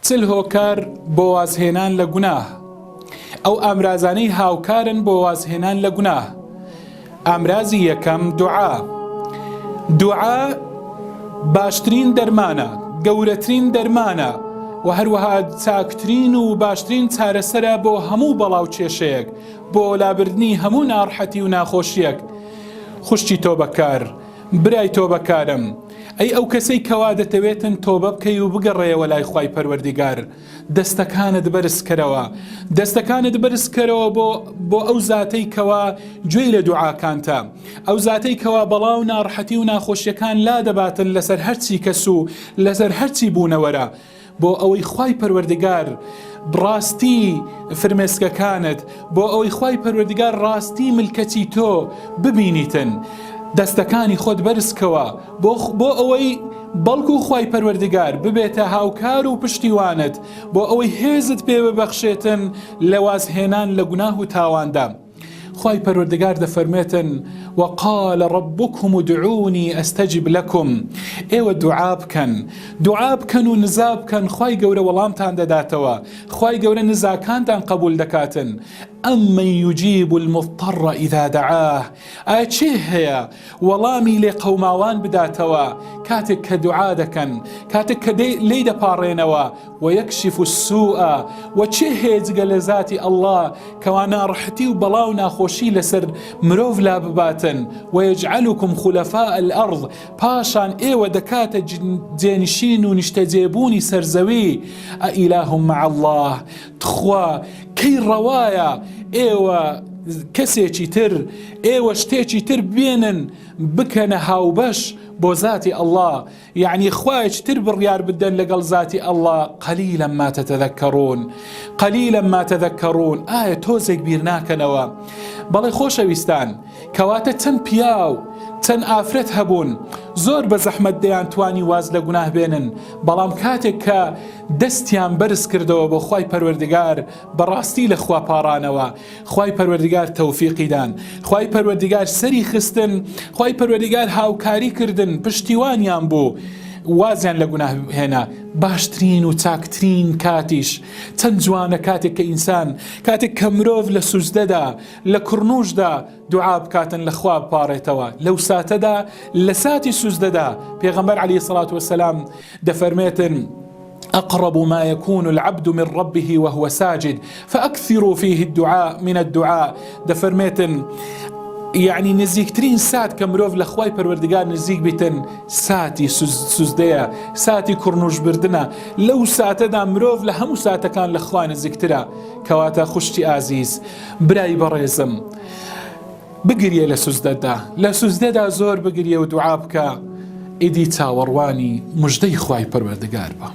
چل هۆکار بۆ وازهێنان لە گوناه ئەو ئامرازانەی هاوکارن بۆ وازهێنان لە گوناه. ئامرازی یەکەم دوعا باشترین دەرمانە، گەورەترین دەرمانە و هەروەها چاکترین و باشترین چارەسەرە بۆ هەموو بەڵاو کێشەیەک، بۆ لابردنی هەموو ناڕەحەتی و ناخۆشیەک. خوشتی تۆ بەکار، برای تۆ بەکارم، ئەی ئەو کەسەی کەوا دەتەوێتن تۆبە بکەی و بگەڕێەوە لای خوای پەروەردیگار، دەستەکانت بەرز کەرەوە بۆ ئەو زاتەی کەوا گوێی لە دوعاکانتە، ئەو زاتەی کەوا بەڵاو ناڕەحەتی و ناخۆشیەکان لا دەباتن لەسەر هەرچی کەس و لەسەر هەرچی بوونەوەرە، بۆ ئەوەی خوای پەروەردیگار ڕاستی فرمێسکەکانت، بۆ ئەوەی خوای پەروەردیگار ڕاستی ملکەتی تۆ ببینیتن. دەستەکانی خۆت بەرزکەوە بۆ ئەوەی بەڵکو و خوای پەروەردیگار ببێتە هاوکار و پشتیوانت، بۆ ئەوەی هێزت پێ ببەخشێتن لە وازهێنان لە گوناه و تاواندا. خوای پەروەردیگار دەفەرمێتن وقال ربكم ادعوني استجب لكم. ئێوە دوعا بکەن و نزا بکەن، خوای گەورە وەڵامتان دەداتەوە، خوای گەورە نزاکانتان قبول دەکاتن. أمن يجيب المضطر إذا دعاه. ئایا چێ هەیە وەڵامی لێ قەوماوان بداتەوە کاتێک کە دوعا دەکەن، کاتێک کە لێی دەپاڕێنەوە ويكشف السوء. و چێ هەیە جگە لە ذاتی ئەڵڵا کەوا ناڕەحەتی و بەڵاو ناخۆشی لەسەر مرۆڤ لا بباتن. ويجعلكم خلفاء الأرض. پاشان ئێوە دەکاتە جێنشین و نیشتەجێبوونی سەرزەوی. ئەئیلاهم مع الله. تخوا کەی ڕەوایە ئێوە کەسێکی تر، ئێوە شتێکی تر بێنن بکەنە هاوبەش بۆ ذاتی ئەڵڵا، یعنی خوایەکی تر بڕیار بدەن لەگەڵ ذاتی ئەڵڵا. قەلیلە ما تەذەکەڕون. ئایا تۆزێک بیر ناکەنەوە؟ بەڵێ خۆشەویستان، کەواتە چەند پیاو چەند ئافرەت هەبوون زۆر بە زەحمەت دەیانتوانی واز لە گوناه بێنن، بەڵام کاتێک کە دەستیان بەرز کردەوە بۆ خوای پەروەردیگار بەڕاستی لە خوا پاڕانەوە، خوای پەروەردیگار تەوفیقیدان، خوای پەروەردیگار سەری خستن، خوای پەروەردیگار هاوکاری کردن، پشتیوانیان بوو، وازیان لە گوناه هێنا. باشترین و چاکترین کاتیش چەند جوانە کاتێک کە ئینسان، کاتێک کە مرۆڤ لە سوزدەدا لە کوڕنوشدا دوعا بکاتن لە خوا بپاڕێتەوە. لەو ساتەدا لە ساتی سوزدەدا پێغەمبەر عەلەیهی سەڵات وەسەلام دەفەرمێتن أقرب ما يكون العبد من ربه وهو ساجد فأكثروا فيه الدعاء من الدعاء. دەفەرمێتن يعني نزیکترین سات کە مرۆڤ لە خوای پەروەردیگار نزیک بیتن ساتی سوزدەیە، ساتی کوڕنوشبردنە. لەو ساتەدا مرۆڤ لە هەموو ساتەکان لە خوا نزیکترە. کەواتە خوشتی ئازیز، برای بەڕێزم، بگریە لە سوزدەدا زۆر بگریە و دوعا بکە، ئیدی چاوەڕوانی موژدەی خوای پەروەردیگار بە.